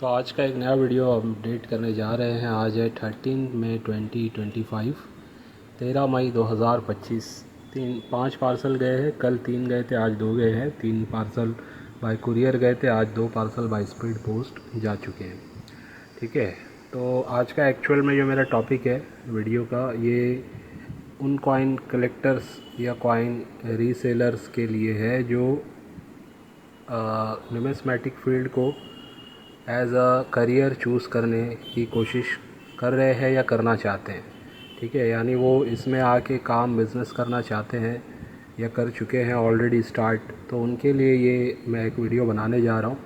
तो आज का एक नया वीडियो अपडेट करने जा रहे हैं। आज है 13 मई 2025, 13 मई 2025। 5 पार्सल गए हैं। कल 3 गए थे, आज 2 गए हैं। 3 पार्सल बाय कुरियर गए थे, आज 2 पार्सल बाय स्पीड पोस्ट जा चुके हैं। ठीक है, तो आज का एक्चुअल में जो मेरा टॉपिक है वीडियो का, ये उन कॉइन कलेक्टर्स या कॉइन रीसेलर्स के लिए है जो न्यूमिस्मैटिक फील्ड को एज अ करियर चूज़ करने की कोशिश कर रहे हैं या करना चाहते हैं। ठीक है, यानी वो इसमें आके काम बिज़नेस करना चाहते हैं या कर चुके हैं ऑलरेडी स्टार्ट। तो उनके लिए ये मैं एक वीडियो बनाने जा रहा हूँ,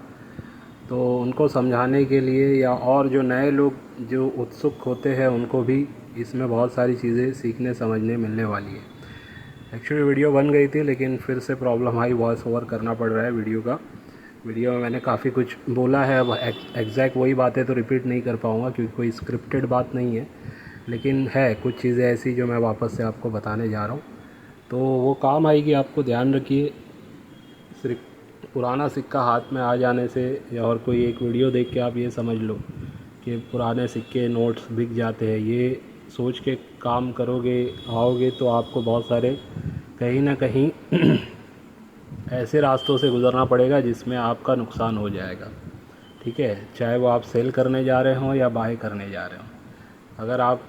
तो उनको समझाने के लिए, या और जो नए लोग जो उत्सुक होते हैं उनको भी इसमें बहुत सारी चीज़ें सीखने समझने मिलने वाली है। एक्चुअली वीडियो बन गई थी, लेकिन फिर से प्रॉब्लम आई, वॉइस ओवर करना पड़ रहा है वीडियो में मैंने काफ़ी कुछ बोला है। अब एग्जैक्ट वही बातें तो रिपीट नहीं कर पाऊँगा क्योंकि कोई स्क्रिप्टेड बात नहीं है, लेकिन है कुछ चीज़ें ऐसी जो मैं वापस से आपको बताने जा रहा हूँ, तो वो काम आएगी। आपको ध्यान रखिए, सिर्फ पुराना सिक्का हाथ में आ जाने से या और कोई एक वीडियो देख के आप ये समझ लो कि पुराने सिक्के नोट्स बिक जाते हैं, ये सोच के काम करोगे आओगे तो आपको बहुत सारे कहीं ना कहीं ऐसे रास्तों से गुज़रना पड़ेगा जिसमें आपका नुकसान हो जाएगा। ठीक है, चाहे वो आप सेल करने जा रहे हों या बाय करने जा रहे हों। अगर आप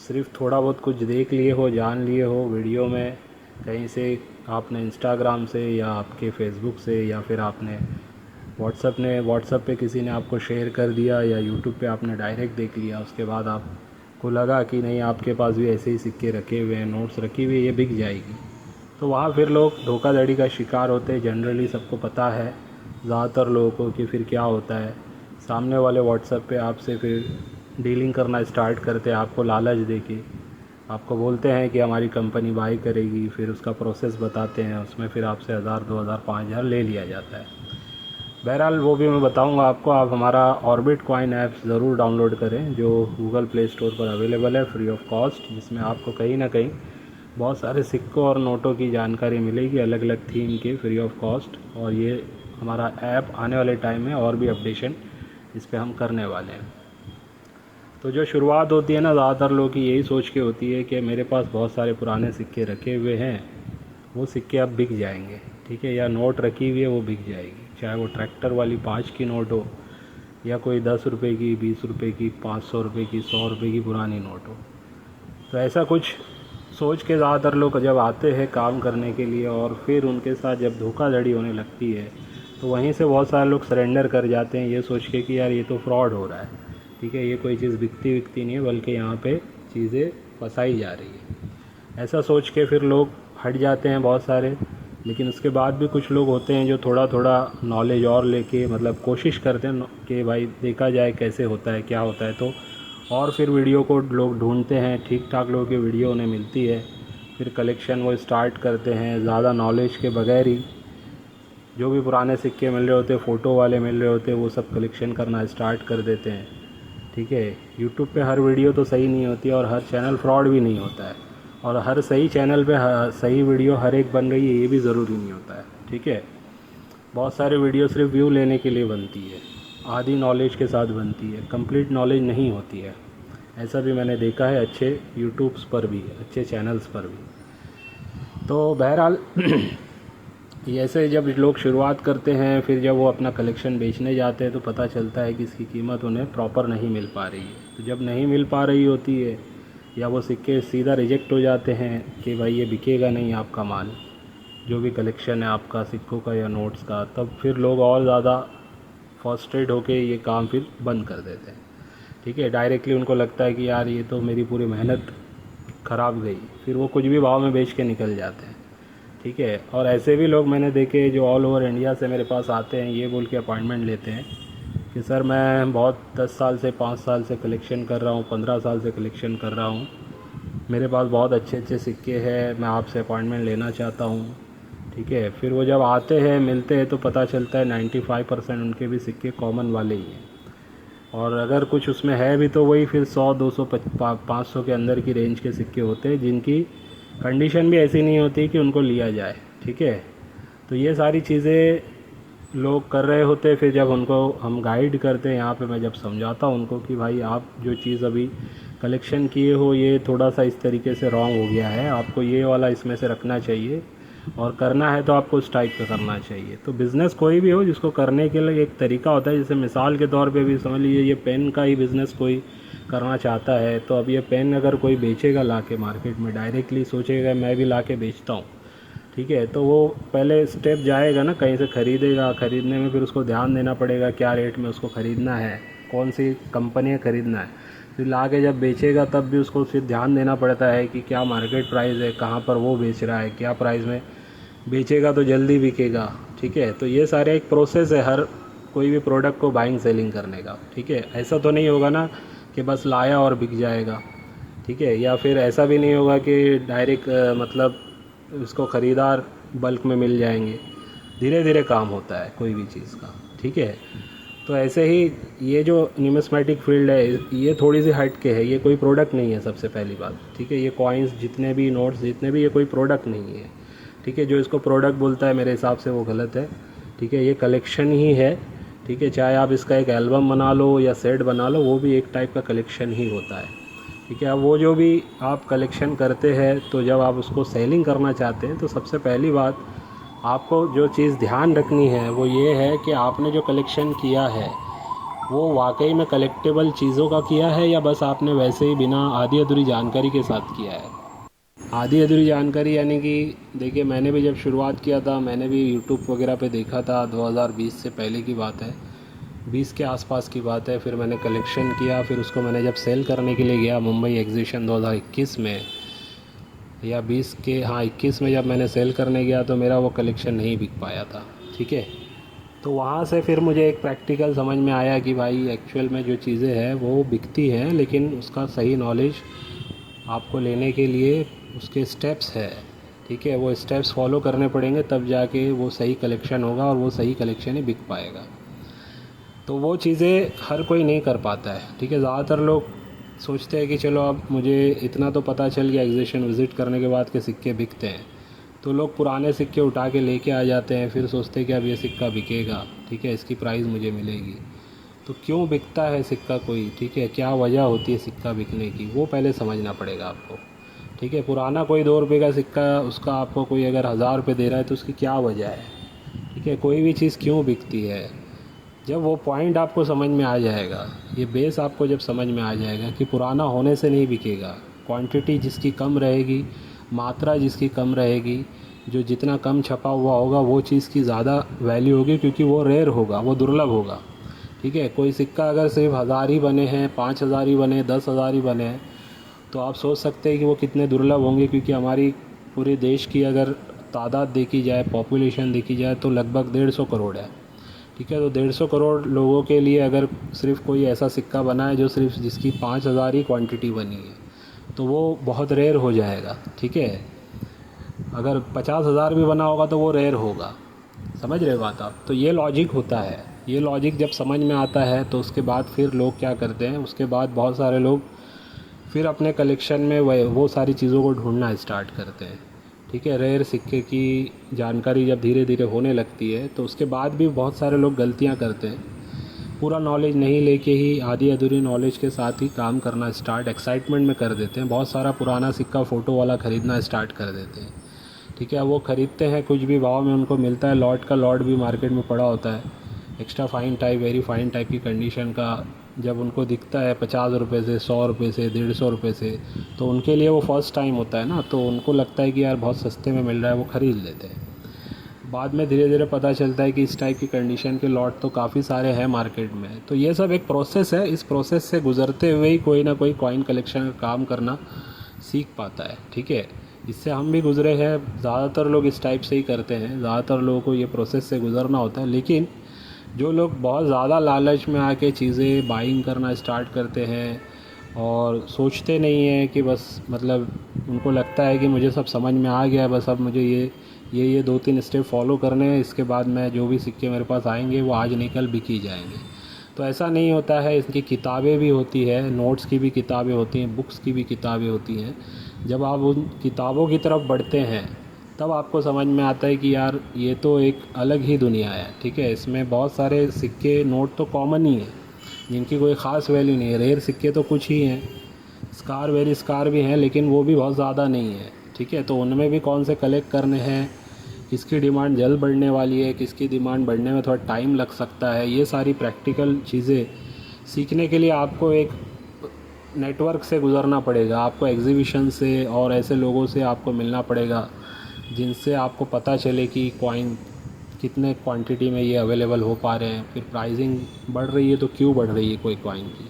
सिर्फ थोड़ा बहुत कुछ देख लिए हो, जान लिए हो वीडियो में कहीं से, आपने इंस्टाग्राम से या आपके फेसबुक से या फिर आपने व्हाट्सएप पे किसी ने आपको शेयर कर दिया या यूट्यूब पे आपने डायरेक्ट देख लिया, उसके बाद आपको लगा कि नहीं आपके पास भी ऐसे ही सिक्के रखे हुए हैं, नोट्स रखी हुई है, ये बिक जाएगी, तो वहाँ फिर लोग धोखाधड़ी का शिकार होते हैं। जनरली सबको पता है, ज़्यादातर लोगों को, कि फिर क्या होता है, सामने वाले व्हाट्सएप पे आपसे फिर डीलिंग करना स्टार्ट करते हैं, आपको लालच देके आपको बोलते हैं कि हमारी कंपनी बाई करेगी, फिर उसका प्रोसेस बताते हैं, उसमें फिर आपसे 1000 2000 5000 ले लिया जाता है। बहरहाल वो भी मैं बताऊंगा आपको। आप हमारा ऑर्बिट कॉइन ऐप ज़रूर डाउनलोड करें, जो गूगल प्ले स्टोर पर अवेलेबल है फ्री ऑफ कॉस्ट, जिसमें आपको कहीं ना कहीं बहुत सारे सिक्कों और नोटों की जानकारी मिलेगी, अलग अलग थीम के, फ्री ऑफ कॉस्ट। और ये हमारा ऐप आने वाले टाइम में और भी अपडेशन इस पर हम करने वाले हैं। तो जो शुरुआत होती है ना, ज़्यादातर लोगों की यही सोच के होती है कि मेरे पास बहुत सारे पुराने सिक्के रखे हुए हैं, वो सिक्के अब बिक जाएंगे। ठीक है, या नोट रखी हुई है वो बिक जाएगी, चाहे वो ट्रैक्टर वाली 5 की नोट हो या कोई 10 रुपये की, 20 रुपये की, 500 रुपये की, 100 रुपये की पुरानी नोट हो। तो ऐसा कुछ सोच के ज़्यादातर लोग जब आते हैं काम करने के लिए और फिर उनके साथ जब धोखाधड़ी होने लगती है, तो वहीं से बहुत सारे लोग सरेंडर कर जाते हैं, ये सोच के कि यार ये तो फ्रॉड हो रहा है। ठीक है, ये कोई चीज़ बिकती नहीं है, बल्कि यहाँ पे चीज़ें फंसाई जा रही है, ऐसा सोच के फिर लोग हट जाते हैं बहुत सारे। लेकिन उसके बाद भी कुछ लोग होते हैं जो थोड़ा थोड़ा नॉलेज और लेके, मतलब कोशिश करते हैं कि भाई देखा जाए कैसे होता है, क्या होता है, तो और फिर वीडियो को लोग ढूंढते हैं, ठीक ठाक लोगों की वीडियो उन्हें मिलती है, फिर कलेक्शन वो स्टार्ट करते हैं ज़्यादा नॉलेज के बगैर ही। जो भी पुराने सिक्के मिल रहे होते, फ़ोटो वाले मिल रहे होते, वो सब कलेक्शन करना स्टार्ट कर देते हैं। ठीक है, यूट्यूब पे हर वीडियो तो सही नहीं होती और हर चैनल फ्रॉड भी नहीं होता है, और हर सही चैनल पे सही वीडियो हर एक बन रही है ये भी ज़रूरी नहीं होता है। ठीक है, बहुत सारे वीडियो सिर्फ व्यू लेने के लिए बनती है, आधी नॉलेज के साथ बनती है, कंप्लीट नॉलेज नहीं होती है। ऐसा भी मैंने देखा है अच्छे यूट्यूब्स पर भी, अच्छे चैनल्स पर भी। तो बहरहाल ये ऐसे जब लोग शुरुआत करते हैं, फिर जब वो अपना कलेक्शन बेचने जाते हैं तो पता चलता है कि इसकी कीमत उन्हें प्रॉपर नहीं मिल पा रही है। तो जब नहीं मिल पा रही होती है या वो सिक्के सीधा रिजेक्ट हो जाते हैं कि भाई ये बिकेगा नहीं आपका माल, जो भी कलेक्शन है आपका सिक्कों का या नोट्स का, तब फिर लोग और ज़्यादा फ्रस्ट्रेट होके ये काम फिर बंद कर देते हैं। ठीक है, डायरेक्टली उनको लगता है कि यार ये तो मेरी पूरी मेहनत ख़राब गई, फिर वो कुछ भी भाव में बेच के निकल जाते हैं। ठीक है, और ऐसे भी लोग मैंने देखे जो ऑल ओवर इंडिया से मेरे पास आते हैं, ये बोल के अपॉइंटमेंट लेते हैं कि सर मैं बहुत 10 साल से 5 साल से कलेक्शन कर रहा हूँ, 15 साल से कलेक्शन कर रहा हूँ, मेरे पास बहुत अच्छे अच्छे सिक्के हैं, मैं आपसे अपॉइंटमेंट लेना चाहता हूँ। ठीक है, फिर वो जब आते हैं मिलते हैं तो पता चलता है 95% उनके भी सिक्के कॉमन वाले ही हैं, और अगर कुछ उसमें है भी तो वही फिर 100 200 500 के अंदर की रेंज के सिक्के होते हैं, जिनकी कंडीशन भी ऐसी नहीं होती कि उनको लिया जाए। ठीक है, तो ये सारी चीज़ें लोग कर रहे होते, फिर जब उनको हम गाइड करते हैं यहाँ पे, मैं जब समझाता हूँ उनको कि भाई आप जो चीज़ अभी कलेक्शन किए हो ये थोड़ा सा इस तरीके से रॉन्ग हो गया है, आपको ये वाला इसमें से रखना चाहिए, और करना है तो आपको उस टाइप का करना चाहिए। तो बिज़नेस कोई भी हो जिसको करने के लिए एक तरीका होता है। जैसे मिसाल के तौर पे भी समझ लीजिए ये पेन का ही बिज़नेस कोई करना चाहता है, तो अब ये पेन अगर कोई बेचेगा ला के मार्केट में, डायरेक्टली सोचेगा मैं भी ला के बेचता हूँ, ठीक है, तो वो पहले स्टेप जाएगा ना, कहीं से ख़रीदेगा, ख़रीदने में फिर उसको ध्यान देना पड़ेगा क्या रेट में उसको ख़रीदना है, कौन सी कंपनी ख़रीदना है, फिर ला के जब बेचेगा तब भी उसको फिर ध्यान देना पड़ता है कि क्या मार्केट प्राइस है, कहाँ पर वो बेच रहा है, क्या प्राइस में बेचेगा तो जल्दी बिकेगा। ठीक है, तो ये सारे एक प्रोसेस है हर कोई भी प्रोडक्ट को बाइंग सेलिंग करने का। ठीक है, ऐसा तो नहीं होगा ना कि बस लाया और बिक जाएगा। ठीक है, या फिर ऐसा भी नहीं होगा कि डायरेक्ट मतलब उसको ख़रीदार बल्क में मिल जाएंगे। धीरे धीरे काम होता है कोई भी चीज़ का। ठीक है, तो ऐसे ही ये जो न्यूमिस्मेटिक फील्ड है ये थोड़ी सी हट के है, ये कोई प्रोडक्ट नहीं है सबसे पहली बात। ठीक है, ये कॉइन्स जितने भी, नोट्स जितने भी, ये कोई प्रोडक्ट नहीं है। ठीक है, जो इसको प्रोडक्ट बोलता है मेरे हिसाब से वो गलत है। ठीक है, ये कलेक्शन ही है। ठीक है, चाहे आप इसका एक एल्बम बना लो या सेट बना लो, वो भी एक टाइप का कलेक्शन ही होता है। ठीक है, अब वो जो भी आप कलेक्शन करते हैं, तो जब आप उसको सेलिंग करना चाहते हैं तो सबसे पहली बात आपको जो चीज़ ध्यान रखनी है वो ये है कि आपने जो कलेक्शन किया है वो वाकई में कलेक्टेबल चीज़ों का किया है या बस आपने वैसे ही बिना आधी अधूरी जानकारी के साथ किया है। आधी अधूरी जानकारी यानी कि देखिए, मैंने भी जब शुरुआत किया था, मैंने भी यूट्यूब वगैरह पे देखा था, 2020 से पहले की बात है, 20 के आसपास की बात है। फिर मैंने कलेक्शन किया, फिर उसको मैंने जब सेल करने के लिए गया मुंबई एग्जीबिशन 2021 में, या 20 के, हाँ 21 में जब मैंने सेल करने गया तो मेरा वो कलेक्शन नहीं बिक पाया था। ठीक है, तो वहाँ से फिर मुझे एक प्रैक्टिकल समझ में आया कि भाई एक्चुअल में जो चीज़ें हैं वो बिकती हैं, लेकिन उसका सही नॉलेज आपको लेने के लिए उसके स्टेप्स है। ठीक है, वो स्टेप्स फॉलो करने पड़ेंगे तब जाके वो सही कलेक्शन होगा और वो सही कलेक्शन ही बिक पाएगा। तो वो चीज़ें हर कोई नहीं कर पाता है। ठीक है, ज़्यादातर लोग सोचते हैं कि चलो अब मुझे इतना तो पता चल गया एग्जीबिशन विज़िट करने के बाद कि सिक्के बिकते हैं, तो लोग पुराने सिक्के उठा के लेके आ जाते हैं, फिर सोचते हैं कि अब ये सिक्का बिकेगा। ठीक है, इसकी प्राइस मुझे मिलेगी। तो क्यों बिकता है सिक्का कोई, ठीक है, क्या वजह होती है सिक्का बिकने की, वो पहले समझना पड़ेगा आपको। ठीक है, पुराना कोई 2 रुपये का सिक्का, उसका आपको कोई अगर 1000 रुपये दे रहा है तो उसकी क्या वजह है। ठीक है, कोई भी चीज़ क्यों बिकती है, जब वो पॉइंट आपको समझ में आ जाएगा, ये बेस आपको जब समझ में आ जाएगा कि पुराना होने से नहीं बिकेगा, क्वांटिटी जिसकी कम रहेगी, मात्रा जिसकी कम रहेगी, जो जितना कम छपा हुआ होगा वो चीज़ की ज़्यादा वैल्यू होगी, क्योंकि वो रेयर होगा, वो दुर्लभ होगा। ठीक है, कोई सिक्का अगर सिर्फ 1000 ही बने हैं, 5000 ही बने, 10,000 ही बने हैं, तो आप सोच सकते हैं कि वो कितने दुर्लभ होंगे, क्योंकि हमारी पूरे देश की अगर तादाद देखी जाए, पॉपुलेशन देखी जाए, तो लगभग 150 करोड़ है। ठीक है, तो 150 करोड़ लोगों के लिए अगर सिर्फ कोई ऐसा सिक्का बना है जो सिर्फ जिसकी 5000 ही क्वांटिटी बनी है, तो वो बहुत रेयर हो जाएगा। ठीक है, अगर 50,000 भी बना होगा तो वो रेयर होगा। समझ रहे बात आप? तो ये लॉजिक होता है। ये लॉजिक जब समझ में आता है तो उसके बाद फिर लोग क्या करते हैं, उसके बाद बहुत सारे लोग फिर अपने कलेक्शन में वो सारी चीज़ों को ढूंढना स्टार्ट करते हैं। ठीक है, रेयर सिक्के की जानकारी जब धीरे धीरे होने लगती है तो उसके बाद भी बहुत सारे लोग गलतियां करते हैं, पूरा नॉलेज नहीं लेके ही आधी अधूरी नॉलेज के साथ ही काम करना स्टार्ट एक्साइटमेंट में कर देते हैं। बहुत सारा पुराना सिक्का फ़ोटो वाला ख़रीदना स्टार्ट कर देते हैं। ठीक है, वो ख़रीदते हैं, कुछ भी भाव में उनको मिलता है, लॉट का लॉट भी मार्केट में पड़ा होता है, extra fine type, very fine type की कंडीशन का जब उनको दिखता है 50 रुपये से, 100 रुपये से, 150 रुपये से, तो उनके लिए वो फर्स्ट टाइम होता है ना, तो उनको लगता है कि यार बहुत सस्ते में मिल रहा है, वो ख़रीद लेते हैं। बाद में धीरे धीरे पता चलता है कि इस टाइप की कंडीशन के लॉट तो काफ़ी सारे हैं मार्केट में। तो ये सब एक प्रोसेस है, इस प्रोसेस से गुज़रते हुए ही कोई ना कोई कॉइन कलेक्शन का काम करना सीख पाता है। ठीक है, इससे हम भी गुज़रे हैं, ज़्यादातर लोग इस टाइप से ही करते हैं, ज़्यादातर लोगों को ये प्रोसेस से गुज़रना होता है। लेकिन जो लोग बहुत ज़्यादा लालच में आके चीज़ें बाइंग करना स्टार्ट करते हैं और सोचते नहीं हैं कि बस मतलब उनको लगता है कि मुझे सब समझ में आ गया, बस अब मुझे ये 2-3 स्टेप फॉलो करने हैं, इसके बाद मैं जो भी सिक्के मेरे पास आएंगे वो आज नहीं कल बिक ही जाएंगे। तो ऐसा नहीं होता है। इसकी किताबें भी होती है, नोट्स की भी किताबें होती हैं, बुक्स की भी किताबें होती हैं। जब आप उन किताबों की तरफ बढ़ते हैं तब आपको समझ में आता है कि यार ये तो एक अलग ही दुनिया है, ठीक है। इसमें बहुत सारे सिक्के नोट तो कॉमन ही हैं जिनकी कोई ख़ास वैल्यू नहीं है, रेयर सिक्के तो कुछ ही हैं, स्कार वेरी स्कार भी हैं लेकिन वो भी बहुत ज़्यादा नहीं है, ठीक है। तो उनमें भी कौन से कलेक्ट करने हैं, किसकी डिमांड जल्द बढ़ने वाली है, किसकी डिमांड बढ़ने में थोड़ा टाइम लग सकता है, ये सारी प्रैक्टिकल चीज़ें सीखने के लिए आपको एक नेटवर्क से गुज़रना पड़ेगा, आपको एग्जीबिशन से और ऐसे लोगों से आपको मिलना पड़ेगा जिनसे आपको पता चले कि कॉइन कितने क्वांटिटी में ये अवेलेबल हो पा रहे हैं, फिर प्राइसिंग बढ़ रही है तो क्यों बढ़ रही है कोई कॉइन की,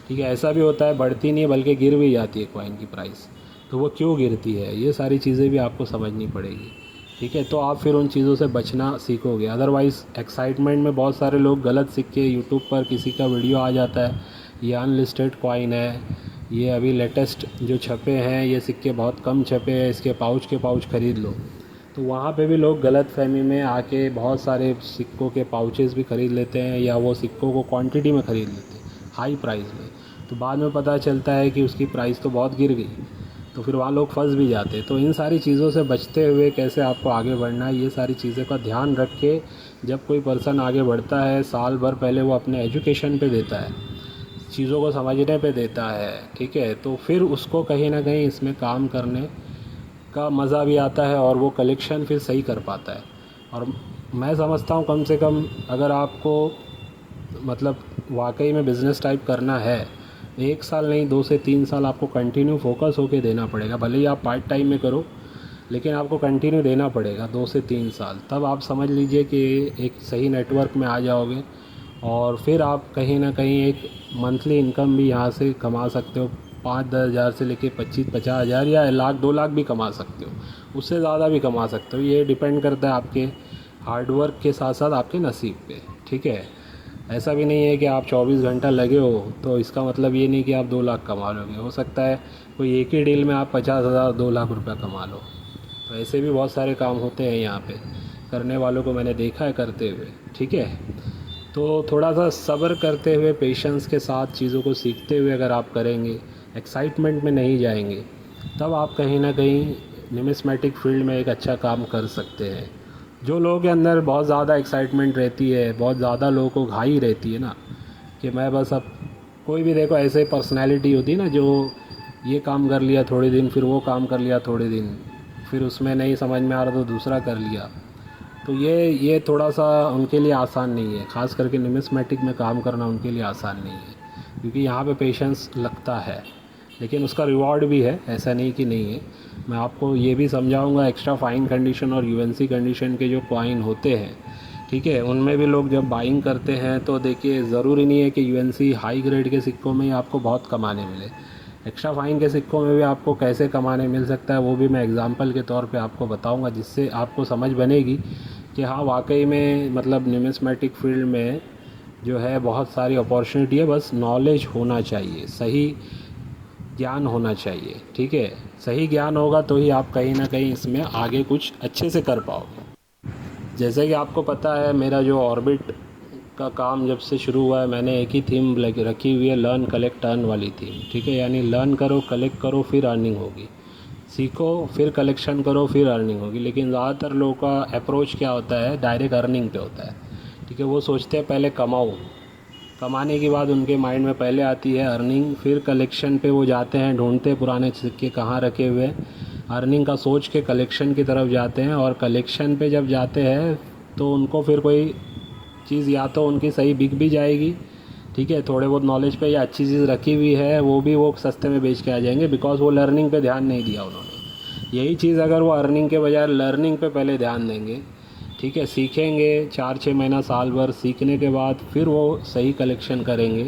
ठीक है। ऐसा भी होता है बढ़ती नहीं है बल्कि गिर भी जाती है कॉइन की प्राइस, तो वो क्यों गिरती है, ये सारी चीज़ें भी आपको समझनी पड़ेगी, ठीक है। तो आप फिर उन चीज़ों से बचना सीखोगे। अदरवाइज़ एक्साइटमेंट में बहुत सारे लोग गलत सिक्के, यूट्यूब पर किसी का वीडियो आ जाता है, ये अनलिस्टेड कॉइन है, ये अभी लेटेस्ट जो छपे हैं, ये सिक्के बहुत कम छपे हैं, इसके पाउच के पाउच ख़रीद लो। तो वहाँ पे भी लोग गलत फहमी में आके बहुत सारे सिक्कों के पाउचेस भी ख़रीद लेते हैं या वो सिक्कों को क्वांटिटी में ख़रीद लेते हैं हाई प्राइस में। तो बाद में पता चलता है कि उसकी प्राइस तो बहुत गिर गई, तो फिर वहाँ लोग फंस भी जाते हैं। तो इन सारी चीज़ों से बचते हुए कैसे आपको आगे बढ़ना है, ये सारी चीज़ों का ध्यान रख के जब कोई पर्सन आगे बढ़ता है, साल भर पहले वो अपने एजुकेशन पे देता है, चीज़ों को समझने पे देता है, ठीक है, तो फिर उसको कहीं ना कहीं इसमें काम करने का मज़ा भी आता है और वो कलेक्शन फिर सही कर पाता है। और मैं समझता हूँ कम से कम अगर आपको मतलब वाकई में बिज़नेस टाइप करना है, 1 साल नहीं 2 से 3 साल आपको कंटिन्यू फोकस होके देना पड़ेगा। भले ही आप पार्ट टाइम में करो लेकिन आपको कंटिन्यू देना पड़ेगा 2 से 3 साल, तब आप समझ लीजिए कि एक सही नेटवर्क में आ जाओगे और फिर आप कहीं ना कहीं एक मंथली इनकम भी यहाँ से कमा सकते हो। 5-10 हज़ार से लेके 25-50 हज़ार या लाख 2 लाख भी कमा सकते हो, उससे ज़्यादा भी कमा सकते हो। ये डिपेंड करता है आपके हार्डवर्क के साथ साथ आपके नसीब पे, ठीक है। ऐसा भी नहीं है कि आप 24 घंटा लगे हो तो इसका मतलब ये नहीं कि आप 2 लाख कमा लोगे। हो सकता है कोई एक ही डील में आप 50,000 2 लाख रुपया कमा लो। तो ऐसे भी बहुत सारे काम होते हैं यहाँ पे, करने वालों को मैंने देखा है करते हुए, ठीक है। तो थोड़ा सा सब्र करते हुए पेशेंस के साथ चीज़ों को सीखते हुए अगर आप करेंगे, एक्साइटमेंट में नहीं जाएंगे, तब आप कहीं ना कहीं न्यूमिस्मेटिक फील्ड में एक अच्छा काम कर सकते हैं। जो लोगों के अंदर बहुत ज़्यादा एक्साइटमेंट रहती है, बहुत ज़्यादा लोगों को घाई रहती है ना कि मैं बस अब कोई भी देखो ऐसे पर्सनैलिटी होती है ना जो ये काम कर लिया थोड़े दिन, फिर वो काम कर लिया थोड़े दिन, फिर उसमें नहीं समझ में आ रहा तो दूसरा कर लिया। तो ये थोड़ा सा उनके लिए आसान नहीं है, ख़ास करके न्यूमिस्मेटिक में काम करना उनके लिए आसान नहीं है, क्योंकि यहाँ पे पेशेंस लगता है लेकिन उसका रिवॉर्ड भी है, ऐसा नहीं कि नहीं है। मैं आपको ये भी समझाऊंगा एक्स्ट्रा फाइन कंडीशन और यूएनसी कंडीशन के जो कॉइन होते हैं, ठीक है, उनमें भी लोग जब बाइंग करते हैं तो देखिए ज़रूरी नहीं है कि यूएनसी हाई ग्रेड के सिक्कों में ही आपको बहुत कमाने मिले। एक्स्ट्रा फाइन के सिक्कों में भी आपको कैसे कमाने मिल सकता है वो भी मैं एग्जांपल के तौर पे आपको बताऊंगा, जिससे आपको समझ बनेगी कि हाँ वाकई में मतलब न्यूमिस्मेटिक फील्ड में जो है बहुत सारी अपॉर्चुनिटी है, बस नॉलेज होना चाहिए, सही ज्ञान होना चाहिए, ठीक है। सही ज्ञान होगा तो ही आप कहीं ना कहीं इसमें आगे कुछ अच्छे से कर पाओगे। जैसे कि आपको पता है मेरा जो ऑर्बिट का काम जब से शुरू हुआ है, मैंने एक ही थीम रखी हुई है, लर्न कलेक्ट अर्न वाली थीम, ठीक है। यानी लर्न करो, कलेक्ट करो, फिर अर्निंग होगी, सीखो फिर कलेक्शन करो, फिर अर्निंग होगी। लेकिन ज़्यादातर लोगों का अप्रोच क्या होता है, डायरेक्ट अर्निंग पे होता है, ठीक है। वो सोचते हैं पहले कमाओ, कमाने के बाद उनके माइंड में पहले आती है अर्निंग, फिर कलेक्शन पे वो जाते हैं, ढूंढते पुराने सिक्के कहाँ रखे हुए, अर्निंग का सोच के कलेक्शन की तरफ जाते हैं। और कलेक्शन पे जब जाते हैं तो उनको फिर कोई चीज़ या तो उनकी सही बिक भी जाएगी, ठीक है, थोड़े बहुत नॉलेज पे या अच्छी चीज़ रखी हुई है वो भी वो सस्ते में बेच के आ जाएंगे, बिकॉज वो लर्निंग पे ध्यान नहीं दिया उन्होंने। यही चीज़ अगर वो अर्निंग के बजाय लर्निंग पे पहले ध्यान देंगे, ठीक है, सीखेंगे 4-6 महीना साल भर सीखने के बाद फिर वो सही कलेक्शन करेंगे,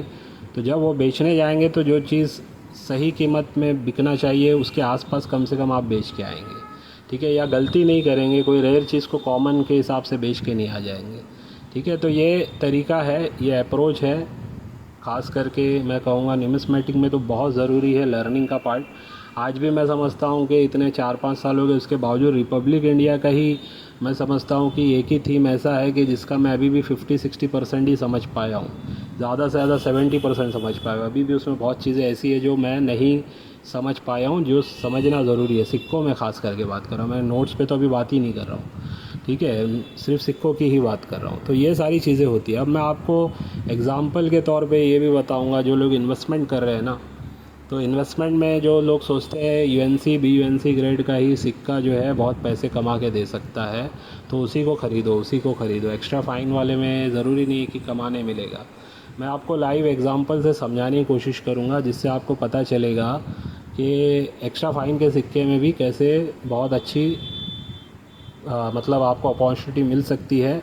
तो जब वो बेचने जाएंगे तो जो चीज़ सही कीमत में बिकना चाहिए उसके आसपास कम से कम आप बेच के आएंगे, ठीक है। या गलती नहीं करेंगे, कोई रेयर चीज़ को कॉमन के हिसाब से बेच के नहीं आ जाएंगे, ठीक है। तो ये तरीका है, ये अप्रोच है, ख़ास करके मैं कहूँगा न्यूमिस्मेटिक में तो बहुत ज़रूरी है लर्निंग का पार्ट। आज भी मैं समझता हूँ कि इतने 4-5 साल हो गए उसके बावजूद रिपब्लिक इंडिया का ही मैं समझता हूँ कि एक ही थीम ऐसा है कि जिसका मैं अभी भी 50-60% ही समझ पाया हूँ, ज़्यादा से ज़्यादा 70% समझ पाया हूँ। अभी भी उसमें बहुत चीज़ें ऐसी है जो मैं नहीं समझ पाया हूँ, जो समझना ज़रूरी है। सिक्कों में ख़ास करके बात कर रहा हूँ मैं, नोट्स पे तो अभी बात ही नहीं कर रहा हूँ, ठीक है, सिर्फ सिक्कों की ही बात कर रहा हूँ। तो ये सारी चीज़ें होती है। अब मैं आपको एग्ज़ाम्पल के तौर पे ये भी बताऊँगा, जो लोग इन्वेस्टमेंट कर रहे हैं ना, तो इन्वेस्टमेंट में जो लोग सोचते हैं यूएनसी BUNC ग्रेड का ही सिक्का जो है बहुत पैसे कमा के दे सकता है, तो उसी को ख़रीदो, उसी को ख़रीदो। एक्स्ट्रा फ़ाइन वाले में ज़रूरी नहीं है कि कमाने मिलेगा। मैं आपको लाइव एग्जांपल से समझाने की कोशिश करूंगा, जिससे आपको पता चलेगा कि एक्स्ट्रा फ़ाइन के सिक्के में भी कैसे बहुत अच्छी मतलब आपको अपॉर्चुनिटी मिल सकती है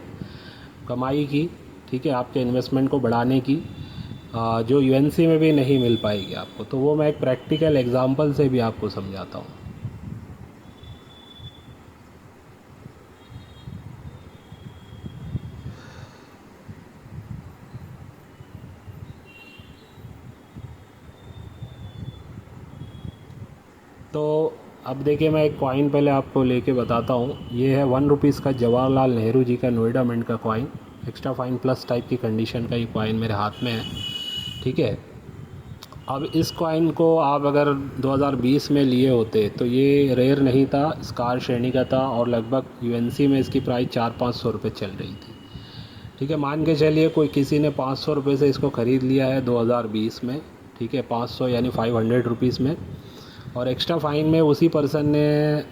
कमाई की, ठीक है, आपके इन्वेस्टमेंट को बढ़ाने की, जो यूएनसी में भी नहीं मिल पाएगी आपको। तो वो मैं एक प्रैक्टिकल एग्जांपल से भी आपको समझाता हूँ। तो अब देखिए, मैं एक कॉइन पहले आपको लेके बताता हूँ। ये है 1 रुपीज़ का जवाहरलाल नेहरू जी का नोएडा मिंट का coin, extra fine plus type की कंडीशन का ये कॉइन मेरे हाथ में है, ठीक है। अब इस कॉइन को आप अगर 2020 में लिए होते तो ये रेयर नहीं था, स्कार श्रेणी का था, और लगभग यूएनसी में इसकी प्राइस 400-500 रुपये चल रही थी, ठीक है। मान के चलिए कोई किसी ने 500 रुपये से इसको ख़रीद लिया है 2020 में, ठीक है, 500 यानी 500 रुपीज़ में, और एक्स्ट्रा फ़ाइन में उसी पर्सन ने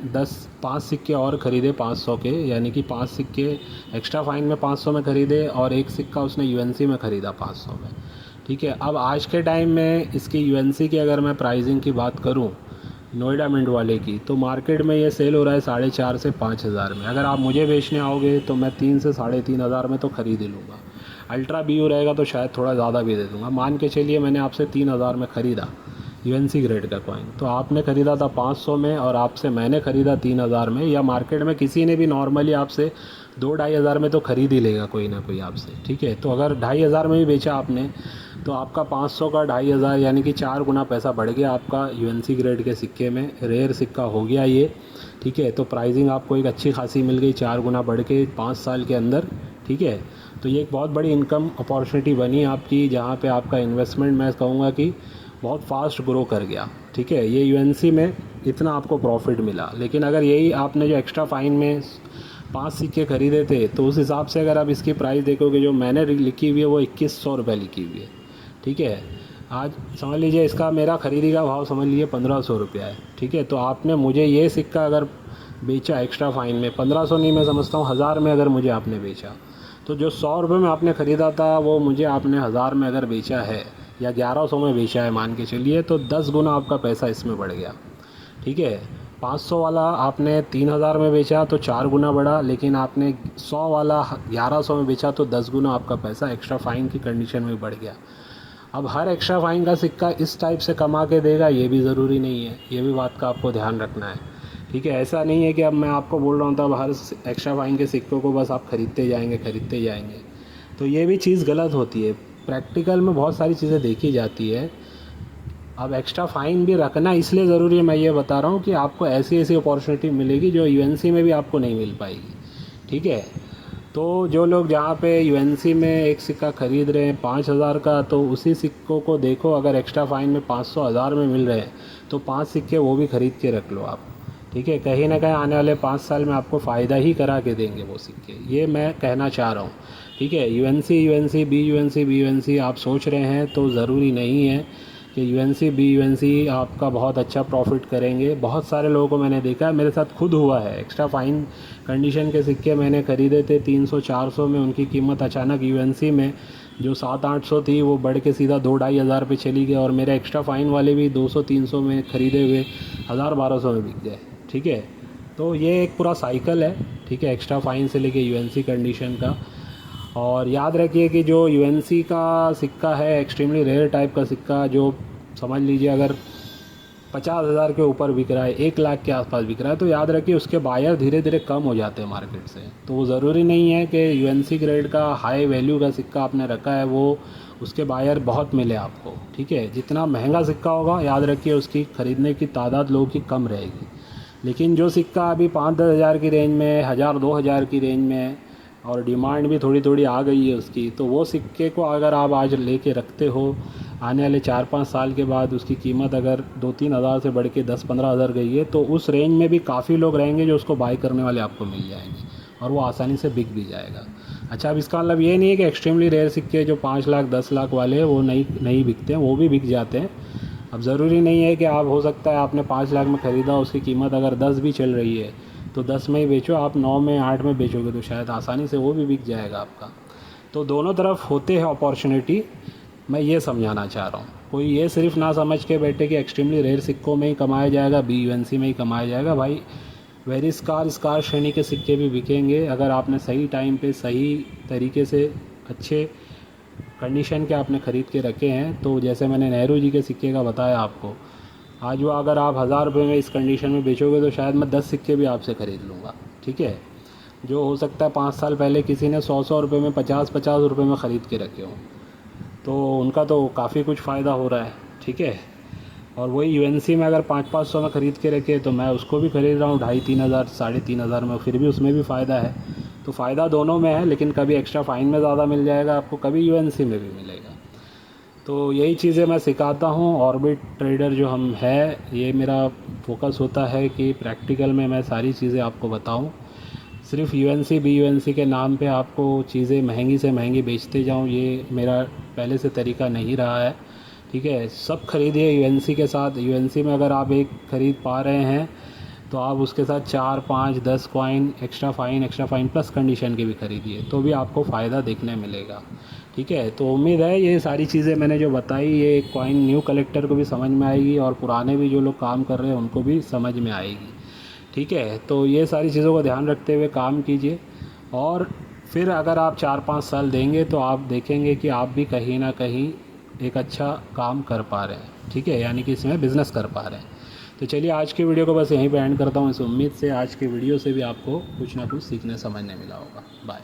5 सिक्के और ख़रीदे 500 के, यानी कि 5 सिक्के एक्स्ट्रा फ़ाइन में 500 में ख़रीदे और एक सिक्का उसने यूएनसी में ख़रीदा 500 में, ठीक है। अब आज के टाइम में इसकी यूएनसी की अगर मैं प्राइसिंग की बात करूं नोएडा मिंट वाले की, तो मार्केट में ये सेल हो रहा है 4,500 से 5,000 में। अगर आप मुझे बेचने आओगे तो मैं 3 से 3,500 में तो ख़रीद ही लूँगा। अल्ट्रा BU रहेगा तो शायद थोड़ा ज़्यादा भी दे दूँगा। मान के चलिए मैंने आपसे 3,000 में ख़रीदा यूएनसी ग्रेड का कॉइन, तो आपने ख़रीदा था 500 में और आपसे मैंने ख़रीदा 3,000 में, या मार्केट में किसी ने भी नॉर्मली आपसे 2-2,500 में तो ख़रीद ही लेगा कोई ना कोई आपसे, ठीक है। तो अगर 2,500 में भी बेचा आपने तो आपका 500 का 2,500 यानी कि 4 गुना पैसा बढ़ गया आपका यूएनसी ग्रेड के सिक्के में। रेयर सिक्का हो गया ये, ठीक है। तो प्राइसिंग आपको एक अच्छी खासी मिल गई, 4 गुना बढ़ के 5 साल के अंदर, ठीक है। तो ये एक बहुत बड़ी इनकम अपॉर्चुनिटी बनी आपकी, जहाँ पे आपका इन्वेस्टमेंट मैं कहूँगा कि बहुत फास्ट ग्रो कर गया, ठीक है। ये यूएनसी में इतना आपको प्रॉफिट मिला, लेकिन अगर यही आपने जो एक्स्ट्रा फ़ाइन में 5 सिक्के ख़रीदे थे तो उस हिसाब से अगर आप इसकी प्राइस देखोगे जो मैंने लिखी हुई है वो 2,100 रुपये लिखी हुई है, ठीक है। आज समझ लीजिए इसका मेरा ख़रीदी का भाव समझ लीजिए 1,500 रुपया है, ठीक है। तो आपने मुझे ये सिक्का अगर बेचा एक्स्ट्रा फ़ाइन में 1,500 नहीं, मैं समझता हूँ 1,000 में अगर मुझे आपने बेचा, तो जो 100 रुपये में आपने ख़रीदा था वो मुझे आपने 1,000 में अगर बेचा है या 1,100 में बेचा है मान के चलिए, तो 10 गुना आपका पैसा इसमें बढ़ गया, ठीक है। 500 वाला आपने 3,000 में बेचा तो 4 गुना बढ़ा, लेकिन आपने 100 वाला 1,100 में बेचा तो 10 गुना आपका पैसा एक्स्ट्रा फ़ाइन की कंडीशन में बढ़ गया। अब हर एक्स्ट्रा फ़ाइन का सिक्का इस टाइप से कमा के देगा ये भी ज़रूरी नहीं है, ये भी बात का आपको ध्यान रखना है, ठीक है। ऐसा नहीं है कि अब मैं आपको बोल रहा हूँ तो अब हर एक्स्ट्रा फ़ाइन के सिक्कों को बस आप ख़रीदते जाएंगे, तो ये भी चीज़ गलत होती है। प्रैक्टिकल में बहुत सारी चीज़ें देखी जाती है। अब एक्स्ट्रा फ़ाइन भी रखना इसलिए ज़रूरी है, मैं ये बता रहा हूँ कि आपको ऐसी ऐसी अपॉर्चुनिटी मिलेगी जो यूएनसी में भी आपको नहीं मिल पाएगी, ठीक है। तो जो लोग जहाँ पे यूएनसी में एक सिक्का ख़रीद रहे हैं 5,000 का, तो उसी सिक्कों को देखो, अगर एक्स्ट्रा फ़ाइन में 500 हज़ार में मिल रहे हैं तो 5 सिक्के वो भी ख़रीद के रख लो आप, ठीक है। कहीं ना कहीं आने वाले 5 साल में आपको फ़ायदा ही करा के देंगे वो सिक्के, ये मैं कहना चाह रहा हूँ, ठीक है। यूएनसी BUNC आप सोच रहे हैं तो ज़रूरी नहीं है कि यूएनसी BUNC आपका बहुत अच्छा प्रॉफिट करेंगे। बहुत सारे लोगों को मैंने देखा है, मेरे साथ खुद हुआ है। एक्स्ट्रा फ़ाइन कंडीशन के सिक्के मैंने ख़रीदे थे 300-400 में, उनकी कीमत अचानक यूएनसी में जो 700-800 थी वो बढ़ के सीधा 2-2,500 पे चली गई, और मेरे एक्स्ट्रा फ़ाइन वाले भी 200-300 में ख़रीदे हुए 1,000-1,200 में बिक गए, ठीक है। तो ये एक पूरा साइकिल है, ठीक है, एक्स्ट्रा फ़ाइन से लेके यूएनसी कंडीशन का। और याद रखिए कि जो यूएनसी का सिक्का है एक्सट्रीमली रेयर टाइप का सिक्का, जो समझ लीजिए अगर 50,000 के ऊपर बिक रहा है, 1,00,000 के आसपास बिक रहा है, तो याद रखिए उसके बायर धीरे धीरे कम हो जाते हैं मार्केट से। तो वो ज़रूरी नहीं है कि यूएनसी ग्रेड का हाई वैल्यू का सिक्का आपने रखा है वो उसके बायर बहुत मिले आपको, ठीक है। जितना महंगा सिक्का होगा याद रखिए उसकी ख़रीदने की तादाद लोगों की कम रहेगी। लेकिन जो सिक्का अभी 5-10 हज़ार की रेंज में, 1000-2000 की रेंज में, और डिमांड भी थोड़ी थोड़ी आ गई है उसकी, तो वो सिक्के को अगर आप आज लेके रखते हो, आने वाले 4-5 साल के बाद उसकी कीमत अगर 2-3 हज़ार से बढ़ के 10-15 हज़ार गई है, तो उस रेंज में भी काफ़ी लोग रहेंगे जो उसको बाय करने वाले आपको मिल जाएंगे और वो आसानी से बिक भी जाएगा। अच्छा, अब इसका मतलब ये नहीं है कि एक्सट्रीमली रेयर सिक्के जो 5 लाख 10 लाख वाले हैं वो नहीं बिकते हैं, वो भी बिक जाते हैं। अब ज़रूरी नहीं है कि आप, हो सकता है आपने 5 लाख में ख़रीदा, उसकी कीमत अगर 10 भी चल रही है तो 10 में ही बेचो, आप 9 में 8 में बेचोगे तो शायद आसानी से वो भी बिक जाएगा आपका। तो दोनों तरफ होते हैं अपॉर्चुनिटी, मैं ये समझाना चाह रहा हूँ। कोई ये सिर्फ ना समझ के बैठे कि एक्सट्रीमली रेयर सिक्कों में ही कमाया जाएगा, BUNC में ही कमाया जाएगा। भाई वेरी स्कार श्रेणी के सिक्के भी बिकेंगे अगर आपने सही टाइम पे सही तरीके से अच्छे कंडीशन के आपने ख़रीद के रखे हैं। तो जैसे मैंने नेहरू जी के सिक्के का बताया आपको, आज वो अगर आप 1000 रुपये में इस कंडीशन में बेचोगे तो शायद मैं 10 सिक्के भी आपसे ख़रीद लूँगा, ठीक है। जो हो सकता है 5 साल पहले किसी ने 100 रुपये में, 50 रुपये में ख़रीद के रखे हों, तो उनका तो काफ़ी कुछ फ़ायदा हो रहा है, ठीक है। और वही UNC में अगर 500-500 में ख़रीद के रखे तो मैं उसको भी ख़रीद रहा हूँ 2500-3000 3,500 में, फिर भी उसमें भी फ़ायदा है। तो फ़ायदा दोनों में है, लेकिन कभी एक्स्ट्रा फ़ाइन में ज़्यादा मिल जाएगा आपको, कभी UNC में भी मिलेगा। तो यही चीज़ें मैं सिखाता हूँ। ऑर्बिट ट्रेडर जो हम है, ये मेरा फोकस होता है कि प्रैक्टिकल में मैं सारी चीज़ें आपको बताऊँ। सिर्फ UNC BUNC के नाम पे आपको चीज़ें महंगी से महंगी बेचते जाऊँ, ये मेरा पहले से तरीका नहीं रहा है, ठीक है। सब खरीदिए UNC के साथ। UNC में अगर आप एक ख़रीद पा रहे हैं तो आप उसके साथ 4, 5, 10 coin extra fine plus condition के भी खरीदिए, तो भी आपको फ़ायदा देखने मिलेगा, ठीक है। तो उम्मीद है ये सारी चीज़ें मैंने जो बताई, ये कॉइन न्यू कलेक्टर को भी समझ में आएगी और पुराने भी जो लोग काम कर रहे हैं उनको भी समझ में आएगी, ठीक है। तो ये सारी चीज़ों को ध्यान रखते हुए काम कीजिए, और फिर अगर आप 4-5 साल देंगे तो आप देखेंगे कि आप भी कहीं ना कहीं एक अच्छा काम कर पा रहे हैं, ठीक है, यानी कि इसमें बिज़नेस कर पा रहे हैं। तो चलिए आज की वीडियो को बस यहीं पे एंड करता हूँ, इस उम्मीद से आज की वीडियो से भी आपको कुछ ना कुछ सीखने समझने मिला होगा। बाय।